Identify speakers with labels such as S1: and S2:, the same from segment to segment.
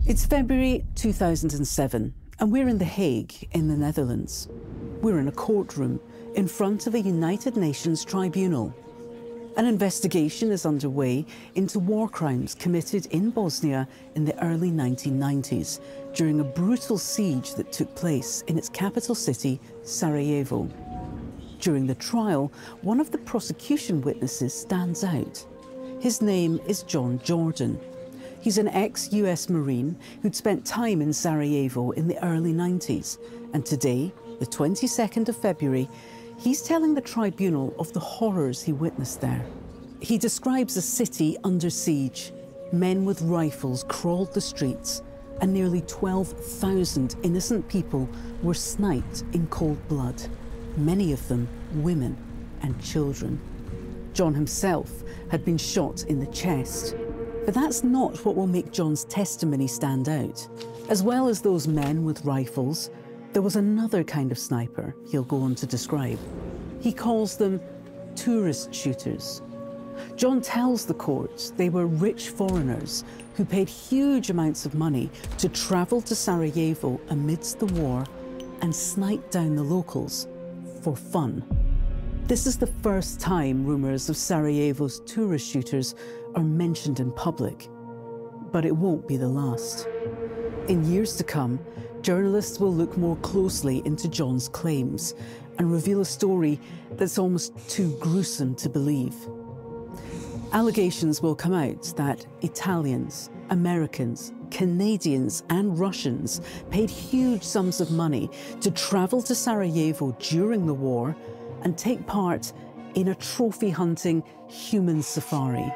S1: It's February 2007, and we're in The Hague in the Netherlands. We're in a courtroom in front of a United Nations tribunal. An investigation is underway into war crimes committed in Bosnia in the early 1990s during a brutal siege that took place in its capital city, Sarajevo. During the trial, one of the prosecution witnesses stands out. His name is John Jordan. He's an ex-US Marine who'd spent time in Sarajevo in the early 90s. And today, the 22nd of February, he's telling the tribunal of the horrors he witnessed there. He describes a city under siege. Men with rifles crawled the streets, and nearly 12,000 innocent people were sniped in cold blood, many of them women and children. John himself had been shot in the chest. But that's not what will make John's testimony stand out. As well as those men with rifles, there was another kind of sniper he'll go on to describe. He calls them tourist shooters. John tells the court they were rich foreigners who paid huge amounts of money to travel to Sarajevo amidst the war and snipe down the locals for fun. This is the first time rumours of Sarajevo's tourist shooters are mentioned in public, but it won't be the last. In years to come, journalists will look more closely into John's claims and reveal a story that's almost too gruesome to believe. Allegations will come out that Italians, Americans, Canadians and Russians paid huge sums of money to travel to Sarajevo during the war and take part in a trophy-hunting human safari.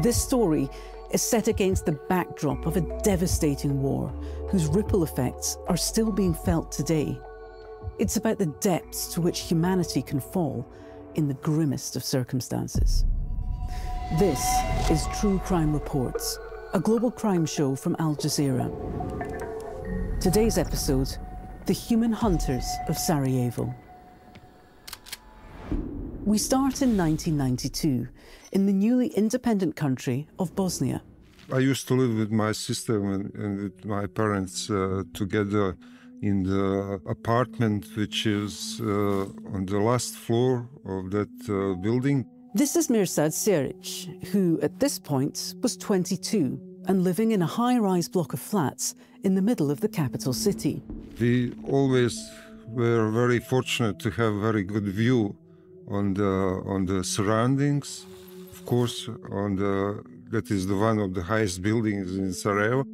S1: This story is set against the backdrop of a devastating war whose ripple effects are still being felt today. It's about the depths to which humanity can fall in the grimmest of circumstances. This is True Crime Reports, a global crime show from Al Jazeera. Today's episode, The Human Hunters of Sarajevo. We start in 1992 in the newly independent country of Bosnia.
S2: I used to live with my sister and with my parents together in the apartment which is on the last floor of that building.
S1: This is Mirsad Sijarić, who at this point was 22 and living in a high-rise block of flats in the middle of the capital city.
S2: We always were very fortunate to have a very good view on the surroundings. Of course, that is one of the highest buildings in Sarajevo.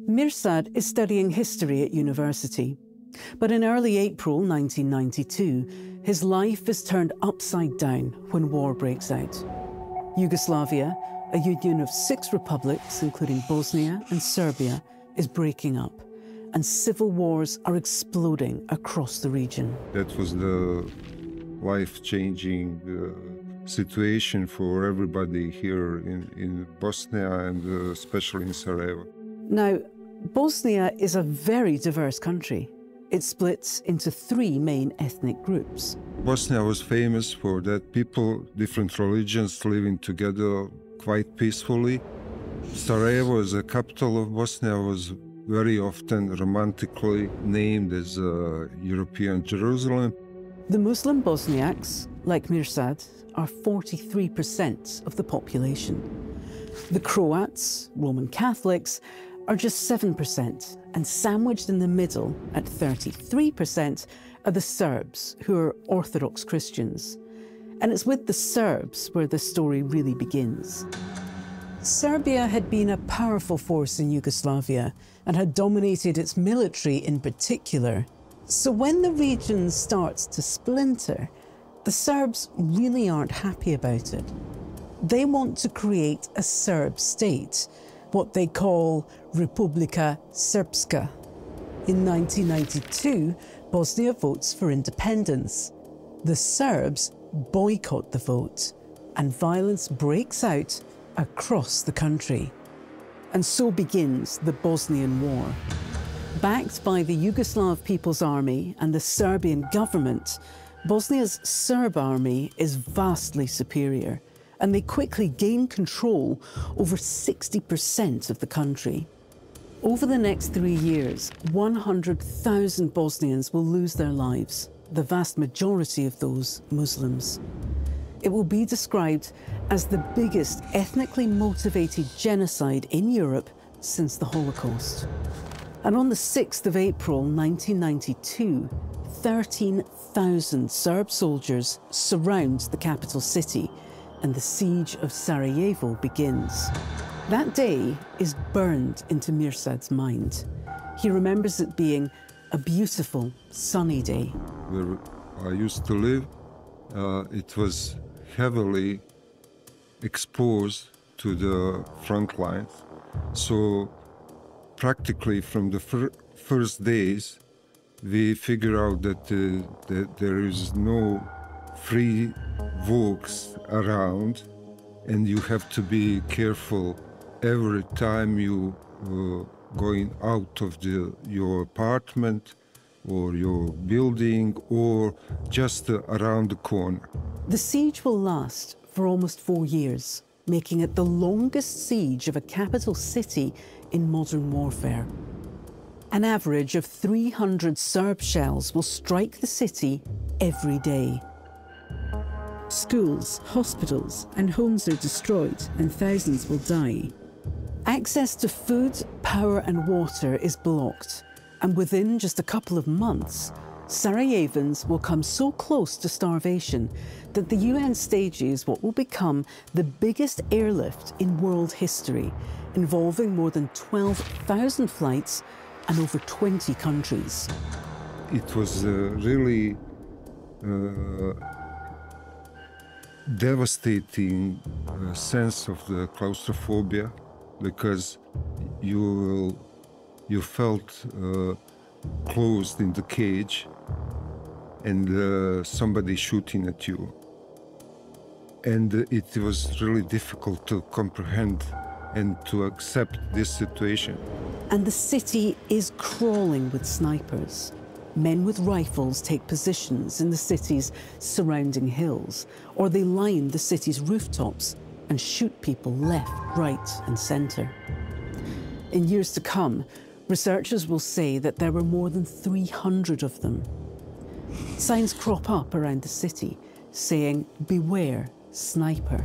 S1: Mirsad is studying history at university. But in early April 1992, his life is turned upside down when war breaks out. Yugoslavia, a union of 6 republics, including Bosnia and Serbia, is breaking up, and civil wars are exploding across the region.
S2: That was the life-changing situation for everybody here in Bosnia and especially in Sarajevo.
S1: Now, Bosnia is a very diverse country. It splits into 3 main ethnic groups.
S2: Bosnia was famous for that people, different religions living together quite peacefully. Sarajevo, as the capital of Bosnia, was very often romantically named as European Jerusalem.
S1: The Muslim Bosniaks, like Mirsad, are 43% of the population. The Croats, Roman Catholics, are just 7%, and sandwiched in the middle at 33% are the Serbs, who are Orthodox Christians. And it's with the Serbs where the story really begins. Serbia had been a powerful force in Yugoslavia and had dominated its military in particular. So when the region starts to splinter, the Serbs really aren't happy about it. They want to create a Serb state, what they call Republika Srpska. In 1992, Bosnia votes for independence. The Serbs boycott the vote, and violence breaks out across the country. And so begins the Bosnian War. Backed by the Yugoslav People's Army and the Serbian government, Bosnia's Serb army is vastly superior, and they quickly gain control over 60% of the country. Over the next 3 years, 100,000 Bosnians will lose their lives, the vast majority of those Muslims. It will be described as the biggest ethnically motivated genocide in Europe since the Holocaust. And on the 6th of April 1992, 13,000 Serb soldiers surround the capital city, and the siege of Sarajevo begins. That day is burned into Mirsad's mind. He remembers it being a beautiful, sunny day.
S2: Where I used to live, it was heavily exposed to the front lines. So practically from the first days, we figure out that there is no free walks around, and you have to be careful every time you going out of your apartment or your building or just around the corner.
S1: The siege will last for almost 4 years, making it the longest siege of a capital city in modern warfare. An average of 300 Serb shells will strike the city every day. Schools, hospitals, and homes are destroyed, and thousands will die. Access to food, power, and water is blocked, and within just a couple of months, Sarajevans will come so close to starvation that the UN stages what will become the biggest airlift in world history, involving more than 12,000 flights and over 20 countries.
S2: It was really devastating sense of the claustrophobia, because you felt closed in the cage and somebody shooting at you. And it was really difficult to comprehend and to accept this situation.
S1: And the city is crawling with snipers. Men with rifles take positions in the city's surrounding hills, or they line the city's rooftops and shoot people left, right, and centre. In years to come, researchers will say that there were more than 300 of them. Signs crop up around the city saying, "Beware, sniper."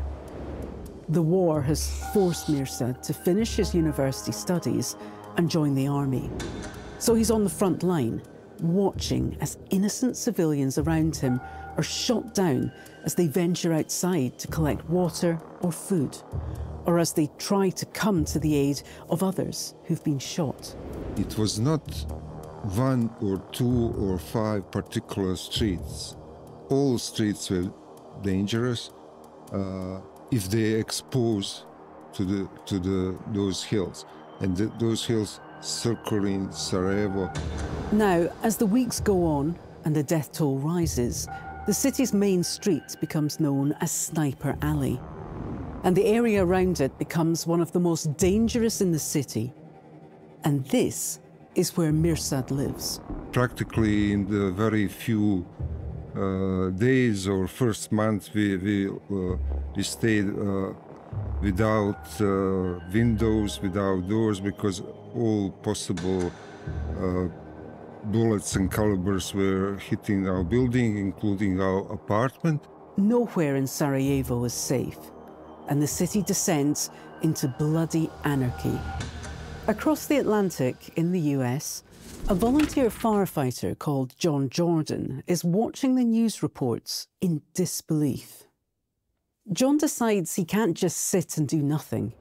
S1: The war has forced Mirsad to finish his university studies and join the army. So he's on the front line, watching as innocent civilians around him are shot down as they venture outside to collect water or food, or as they try to come to the aid of others who've been shot.
S2: It was not 1 or 2 or 5 particular streets. All streets were dangerous if they expose to those hills, and those hills circling Sarajevo.
S1: Now, as the weeks go on and the death toll rises, the city's main street becomes known as Sniper Alley, and the area around it becomes one of the most dangerous in the city. And this is where Mirsad lives.
S2: Practically in the very few days or first month, we stayed without windows, without doors, because all possible bullets and calibers were hitting our building, including our apartment.
S1: Nowhere in Sarajevo is safe, and the city descends into bloody anarchy. Across the Atlantic in the US, a volunteer firefighter called John Jordan is watching the news reports in disbelief. John decides he can't just sit and do nothing.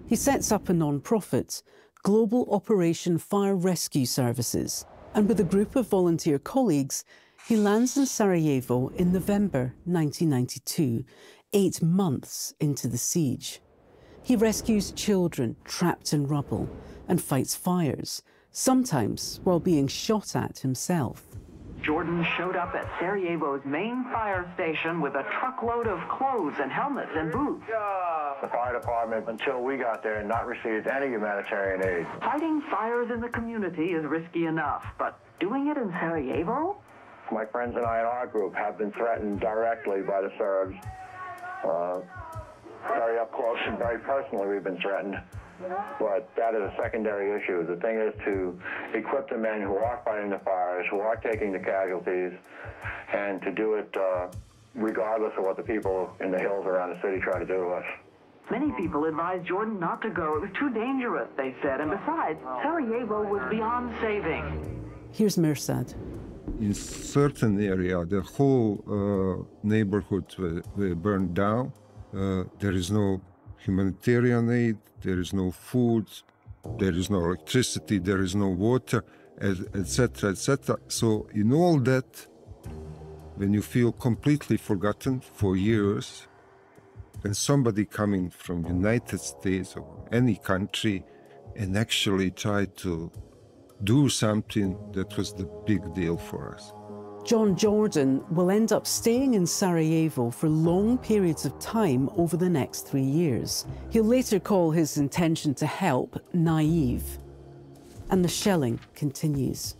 S1: He sets up a non-profit, Global Operation Fire Rescue Services, and with a group of volunteer colleagues, he lands in Sarajevo in November 1992, 8 months into the siege. He rescues children trapped in rubble and fights fires, sometimes while being shot at himself.
S3: Jordan showed up at Sarajevo's main fire station with a truckload of clothes and helmets and boots.
S4: The fire department, until we got there, not received any humanitarian aid.
S3: Fighting fires in the community is risky enough, but doing it in Sarajevo?
S4: My friends and I in our group have been threatened directly by the Serbs. Very up close and very personally we've been threatened. but that is a secondary issue. The thing is to equip the men who are fighting the fires, who are taking the casualties, and to do it regardless of what the people in the hills around the city try to do to us.
S3: Many people advised Jordan not to go. It was too dangerous, they said. And besides, Sarajevo was beyond saving.
S1: Here's Mirsad.
S2: In certain area, the whole neighborhood were burned down. There is no humanitarian aid, there is no food, there is no electricity, there is no water, etc., etc. So in all that, when you feel completely forgotten for years, and somebody coming from United States or any country and actually try to do something, that was the big deal for us.
S1: John Jordan will end up staying in Sarajevo for long periods of time over the next 3 years. He'll later call his intention to help naive. And the shelling continues.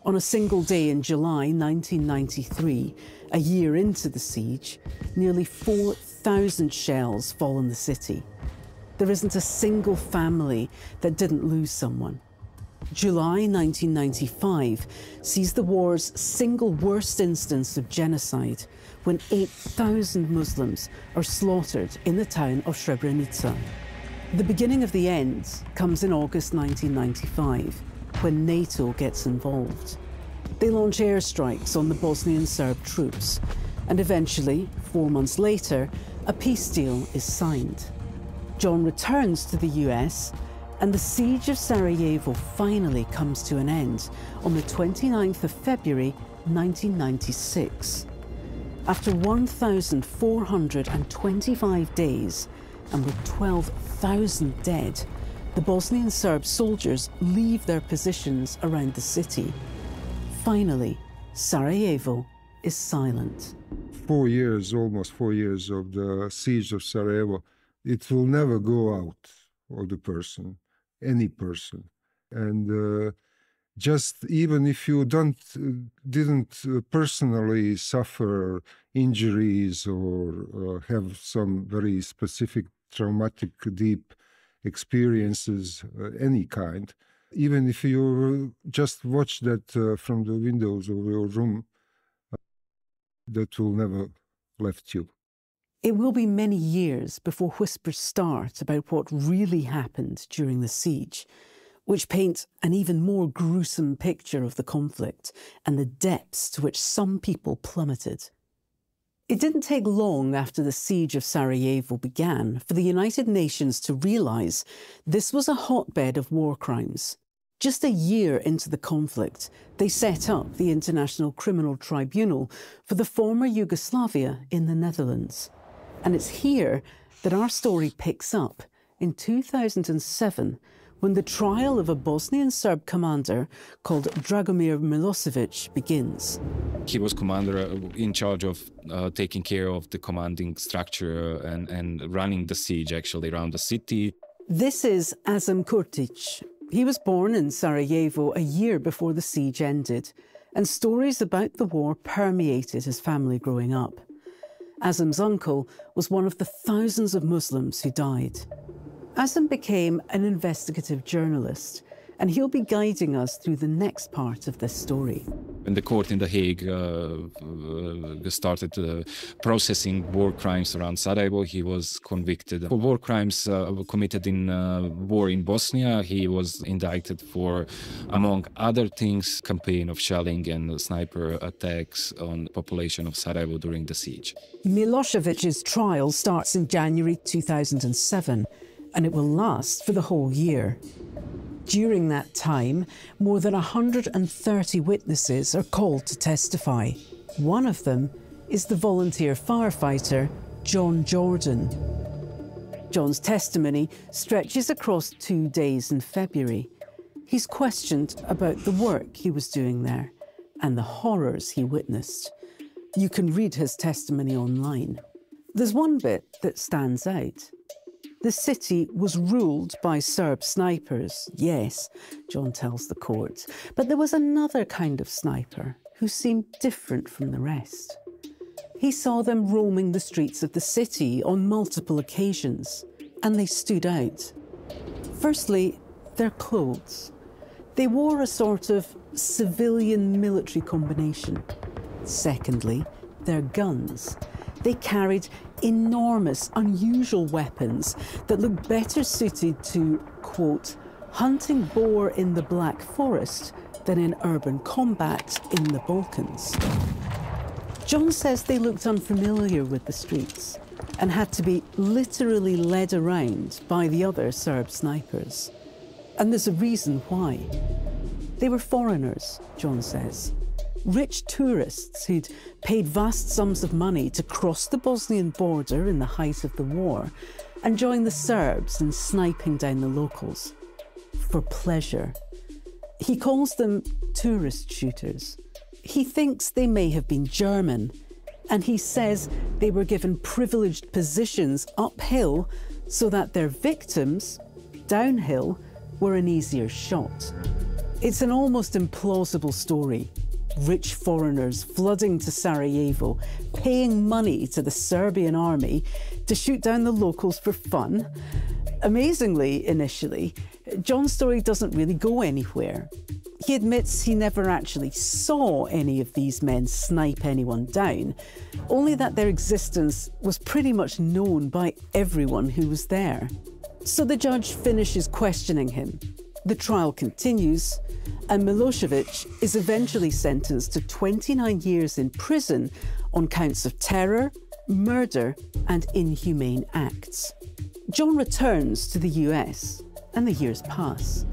S1: On a single day in July 1993, a year into the siege, nearly 4,000 shells fall on the city. There isn't a single family that didn't lose someone. July 1995 sees the war's single worst instance of genocide when 8,000 Muslims are slaughtered in the town of Srebrenica. The beginning of the end comes in August 1995, when NATO gets involved. They launch airstrikes on the Bosnian Serb troops, and eventually, 4 months later, a peace deal is signed. John returns to the US, and the siege of Sarajevo finally comes to an end on the 29th of February 1996. After 1,425 days, and with 12,000 dead, the Bosnian Serb soldiers leave their positions around the city. Finally, Sarajevo is silent.
S2: 4 years, almost 4 years of the siege of Sarajevo, it will never go out of the person, any person. And just even if you didn't personally suffer injuries or have some very specific traumatic, deep experiences, any kind, even if you just watch that from the windows of your room, that will never left you.
S1: It will be many years before whispers start about what really happened during the siege, which paint an even more gruesome picture of the conflict and the depths to which some people plummeted. It didn't take long after the siege of Sarajevo began for the United Nations to realise this was a hotbed of war crimes. Just a year into the conflict, they set up the International Criminal Tribunal for the former Yugoslavia in the Netherlands. And it's here that our story picks up in 2007, when the trial of a Bosnian Serb commander called Dragomir Milosevic begins.
S5: He was commander in charge of taking care of the commanding structure and running the siege actually around the city.
S1: This is Azem Kurtić. He was born in Sarajevo a year before the siege ended, and stories about the war permeated his family growing up. Azem's uncle was one of the thousands of Muslims who died. Azem became an investigative journalist, and he'll be guiding us through the next part of this story.
S5: When the court in The Hague started processing war crimes around Sarajevo, he was convicted for war crimes committed in war in Bosnia. He was indicted for, among other things, campaign of shelling and sniper attacks on the population of Sarajevo during the siege.
S1: Milosevic's trial starts in January 2007, and it will last for the whole year. During that time, more than 130 witnesses are called to testify. One of them is the volunteer firefighter, John Jordan. John's testimony stretches across 2 days in February. He's questioned about the work he was doing there and the horrors he witnessed. You can read his testimony online. There's one bit that stands out. The city was ruled by Serb snipers, yes, John tells the court, but there was another kind of sniper who seemed different from the rest. He saw them roaming the streets of the city on multiple occasions, and they stood out. Firstly, their clothes. They wore a sort of civilian military combination. Secondly, their guns. They carried enormous, unusual weapons that looked better suited to, quote, hunting boar in the Black Forest than in urban combat in the Balkans. John says they looked unfamiliar with the streets and had to be literally led around by the other Serb snipers. And there's a reason why. They were foreigners, John says. Rich tourists who'd paid vast sums of money to cross the Bosnian border in the height of the war and join the Serbs in sniping down the locals. For pleasure. He calls them tourist shooters. He thinks they may have been German, and he says they were given privileged positions uphill so that their victims, downhill, were an easier shot. It's an almost implausible story. Rich foreigners flooding to Sarajevo, paying money to the Serbian army to shoot down the locals for fun. Amazingly, initially, John's story doesn't really go anywhere. He admits he never actually saw any of these men snipe anyone down, only that their existence was pretty much known by everyone who was there. So the judge finishes questioning him. The trial continues, and Milosevic is eventually sentenced to 29 years in prison on counts of terror, murder, and inhumane acts. John returns to the US, and the years pass.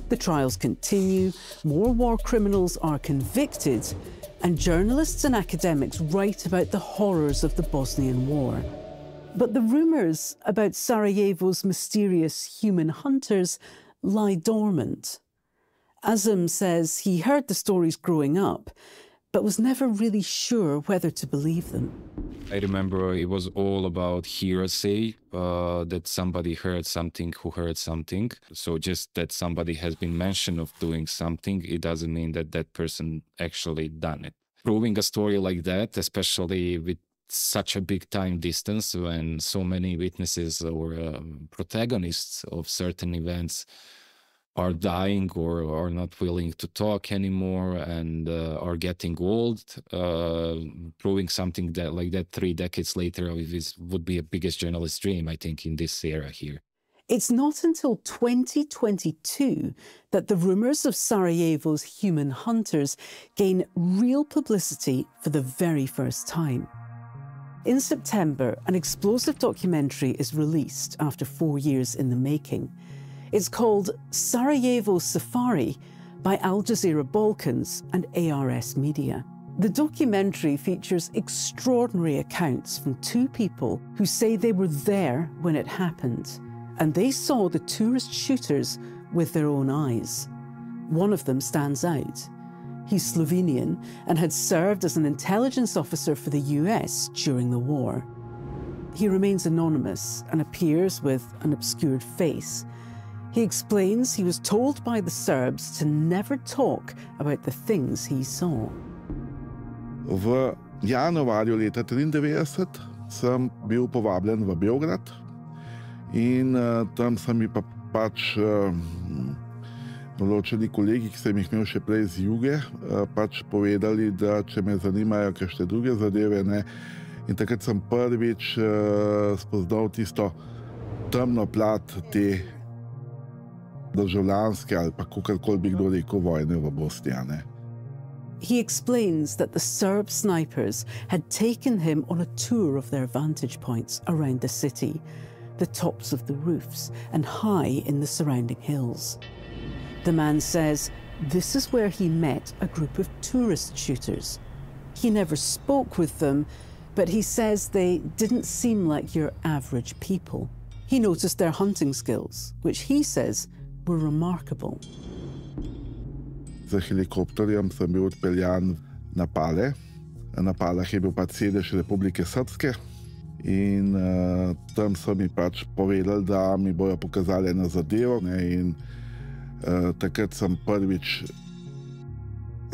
S1: The trials continue, more war criminals are convicted, and journalists and academics write about the horrors of the Bosnian War. But the rumours about Sarajevo's mysterious human hunters lie dormant. Azem says he heard the stories growing up, but was never really sure whether to believe them.
S5: I remember it was all about hearsay, that somebody heard something who heard something. So just that somebody has been mentioned of doing something, it doesn't mean that that person actually done it. Proving a story like that, especially with such a big time distance when so many witnesses or protagonists of certain events are dying or are not willing to talk anymore and are getting old, proving something that like that 3 decades later would be a biggest journalist's dream, I think, in this era here.
S1: It's not until 2022 that the rumours of Sarajevo's human hunters gain real publicity for the very first time. In September, an explosive documentary is released after 4 years in the making. It's called Sarajevo Safari by Al Jazeera Balkans and ARS Media. The documentary features extraordinary accounts from 2 people who say they were there when it happened, and they saw the tourist shooters with their own eyes. One of them stands out. He's Slovenian and had served as an intelligence officer for the US during the war. He remains anonymous and appears with an obscured face. He explains he was told by the Serbs to never talk about the things he saw.
S6: V januarju leta 1993 sem bil povabljen v Beograd in tam so mi pač določeni kolegi, ki sem jih imel še prej z juge, pač povedali, da če me zanimajo kakšne druge zadeve, ne. In takrat sem prvič spoznal tisto temno plat te državljanske ali pa kakorkoli bi kdo rekel vojne v Bosni, ne.
S1: He explains that the Serb snipers had taken him on a tour of their vantage points around the city, the tops of the roofs and high in the surrounding hills. The man says this is where he met a group of tourist shooters. He never spoke with them, but he says they didn't seem like your average people. He noticed their hunting skills, which he says were remarkable.
S6: Z helikopterjem sem bil odpeljan na Pale. Na Palah je bil pač sedež Republike Srpske in tam so mi pač povedali, da mi bojo pokazali eno zadevo, ne, in takrat sem prvič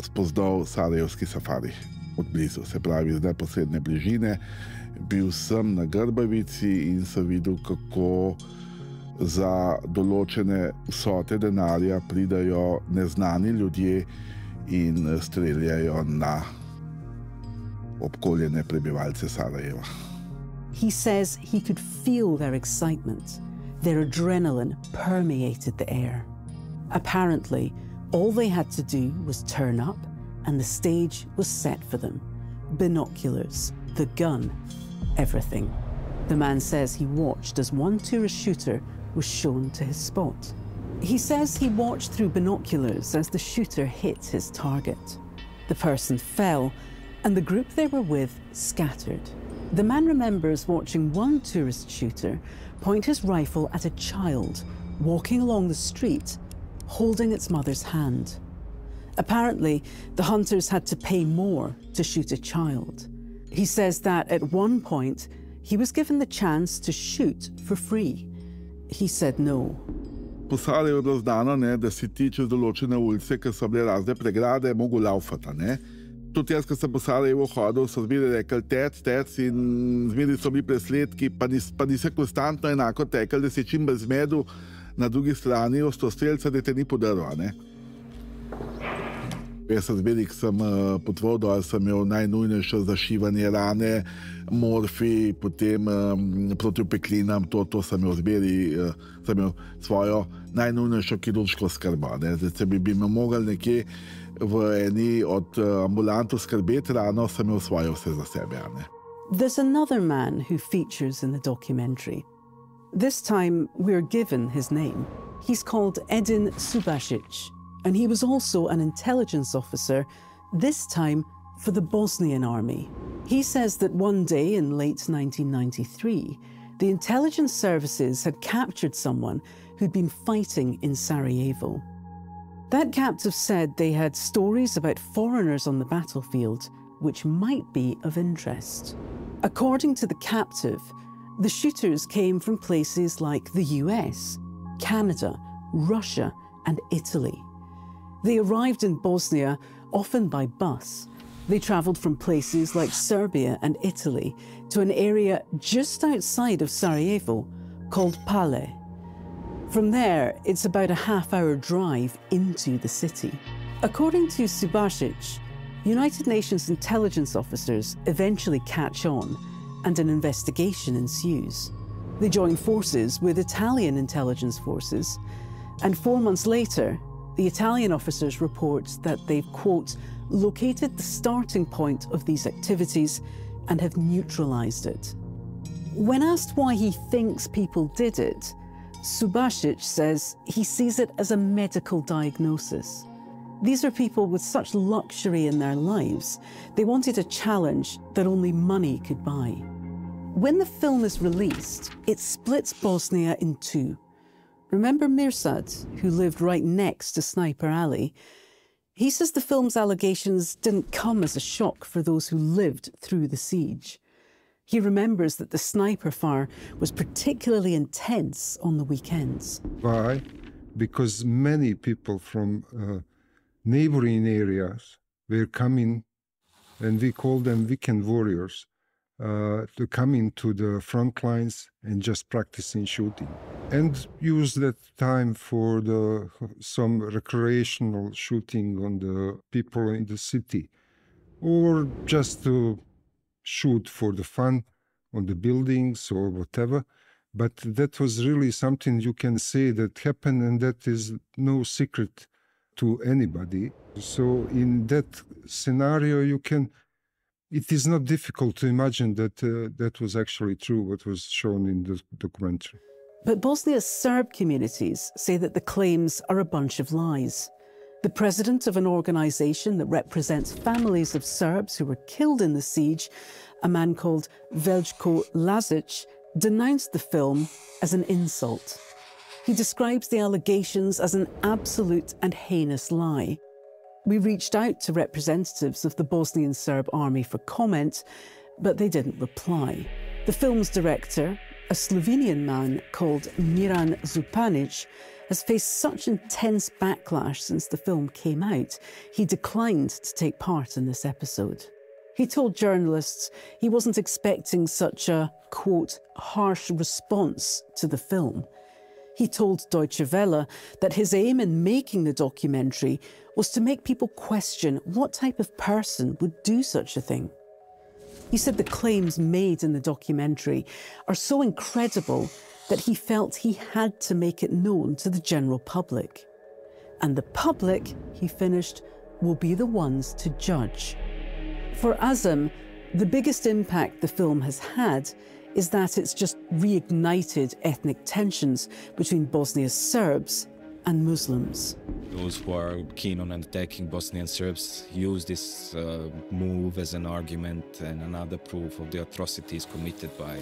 S6: spoznal sarajevski safari od blizu, se pravi iz neposredne bližine. Bil sem na Grbavici in sem videl, kako za določene vsote denarja pridajo neznani ljudje in streljajo na obkoljene prebivalce Sarajeva.
S1: He says he could feel their excitement. Their adrenaline permeated the air. Apparently, all they had to do was turn up and the stage was set for them. Binoculars, the gun, everything. The man says he watched as one tourist shooter was shown to his spot. He says he watched through binoculars as the shooter hit his target. The person fell and the group they were with scattered. The man remembers watching one tourist shooter point his rifle at a child walking along the street, holding its mother's hand. Apparently, the hunters had to pay more to shoot a child. He says that at one point, he was given the chance to shoot for free. He said no.
S6: Po Sarajevu je bilo znano, da si ti čez določene ulice, ker so bile razne pregrade, mogo laufati. Tudi jaz, ko sem po Sarajevu hodil, so zmeraj rekli tec in zmeraj so bili presledki, pa nisi konstantno enako tekel, da si čim bolj zmedel na drugi strani ostrostrelca, da te ni podaril. Jaz sem zmeraj, ko sem potoval dol, sem imel najnujnejše zašivanje rane, morfi, potem protiopeklinam, to sem imel zmeraj, sem imel svojo najnujnejšo kirurško skrbo. Zdaj, če bi me mogli nekje v eni od ambulantov skrbeti rano, sem imel svoje vse za sebe.
S1: There's another man who features in the documentary. This time we're given his name. He's called Edin Subasic, and he was also an intelligence officer, this time for the Bosnian army. He says that one day in late 1993, the intelligence services had captured someone who'd been fighting in Sarajevo. That captive said they had stories about foreigners on the battlefield which might be of interest. According to the captive, the shooters came from places like the US, Canada, Russia, and Italy. They arrived in Bosnia often by bus. They travelled from places like Serbia and Italy to an area just outside of Sarajevo called Pale. From there, it's about a half-hour drive into the city. According to Subasic, United Nations intelligence officers eventually catch on and an investigation ensues. They join forces with Italian intelligence forces, and 4 months later, the Italian officers report that they've, quote, located the starting point of these activities and have neutralized it. When asked why he thinks people did it, Subasic says he sees it as a medical diagnosis. These are people with such luxury in their lives. They wanted a challenge that only money could buy. When the film is released, it splits Bosnia in two. Remember Mirsad, who lived right next to Sniper Alley? He says the film's allegations didn't come as a shock for those who lived through the siege. He remembers that the sniper fire was particularly intense on the weekends.
S2: Why? Because many people from neighboring areas were coming, and we call them weekend warriors, to come into the front lines and just practicing shooting. And use that time for some recreational shooting on the people in the city, or just to shoot for the fun on the buildings or whatever. But that was really something you can say that happened, and that is no secret to anybody. So in that scenario, it is not difficult to imagine that that was actually true, what was shown in the documentary.
S1: But Bosnia's Serb communities say that the claims are a bunch of lies. The president of an organization that represents families of Serbs who were killed in the siege, a man called Veljko Lazic, denounced the film as an insult. He describes the allegations as an absolute and heinous lie. We reached out to representatives of the Bosnian Serb army for comment, but they didn't reply. The film's director, a Slovenian man called Miran Zupanic, has faced such intense backlash since the film came out, he declined to take part in this episode. He told journalists he wasn't expecting such a, quote, harsh response to the film. He told Deutsche Welle that his aim in making the documentary was to make people question what type of person would do such a thing. He said the claims made in the documentary are so incredible that he felt he had to make it known to the general public. And the public, he finished, will be the ones to judge. For Azem, the biggest impact the film has had is that it's just reignited ethnic tensions between Bosnia's Serbs and Muslims.
S5: Those who are keen on attacking Bosnian Serbs use this move as an argument and another proof of the atrocities committed by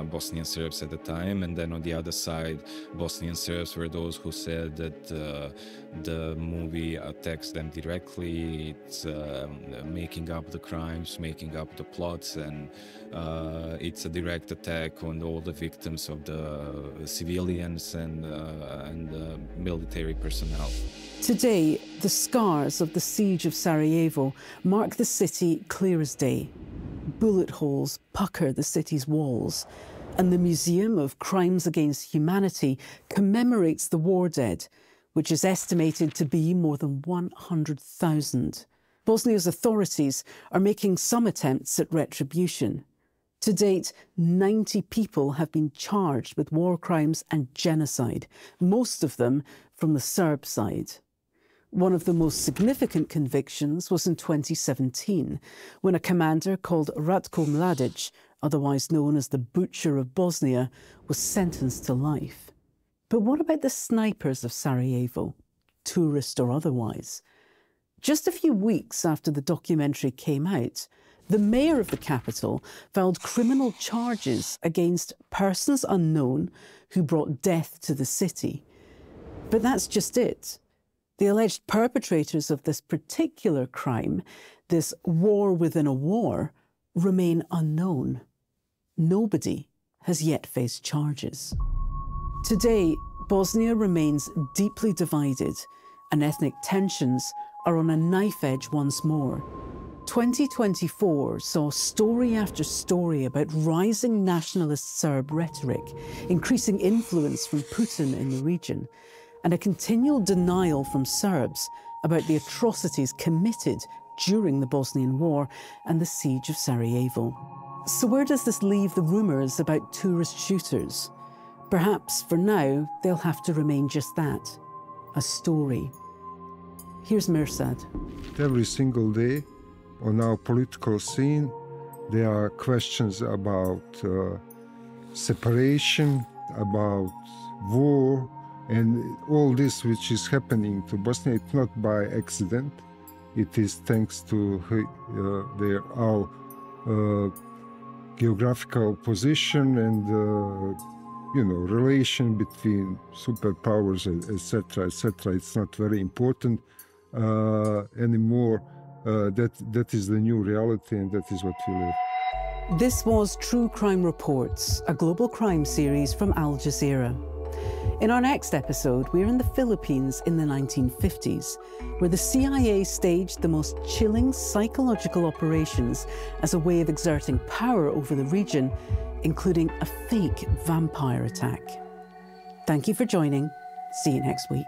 S5: Bosnian Serbs at the time. And then on the other side, Bosnian Serbs were those who said that the movie attacks them directly. It's making up the crimes, making up the plots, and it's a direct attack on all the victims of the civilians and military personnel.
S1: Today, the scars of the siege of Sarajevo mark the city clear as day. Bullet holes pucker the city's walls, and the Museum of Crimes Against Humanity commemorates the war dead, which is estimated to be more than 100,000. Bosnia's authorities are making some attempts at retribution. To date, 90 people have been charged with war crimes and genocide, most of them from the Serb side. One of the most significant convictions was in 2017, when a commander called Ratko Mladic, otherwise known as the Butcher of Bosnia, was sentenced to life. But what about the snipers of Sarajevo, tourist or otherwise? Just a few weeks after the documentary came out, the mayor of the capital filed criminal charges against persons unknown who brought death to the city. But that's just it. The alleged perpetrators of this particular crime, this war within a war, remain unknown. Nobody has yet faced charges. Today, Bosnia remains deeply divided, and ethnic tensions are on a knife edge once more. 2024 saw story after story about rising nationalist Serb rhetoric, increasing influence from Putin in the region, and a continual denial from Serbs about the atrocities committed during the Bosnian War and the siege of Sarajevo. So where does this leave the rumours about tourist shooters? Perhaps, for now, they'll have to remain just that, a story. Here's Mirsad.
S2: Every single day on our political scene, there are questions about separation, about war, and all this which is happening to Bosnia. It's not by accident. It is thanks to our geographical position and relation between superpowers, etc., etc. It's not very important anymore. That is the new reality, and that is what we live.
S1: This was True Crime Reports, a global crime series from Al Jazeera. In our next episode, we're in the Philippines in the 1950s, where the CIA staged the most chilling psychological operations as a way of exerting power over the region, including a fake vampire attack. Thank you for joining. See you next week.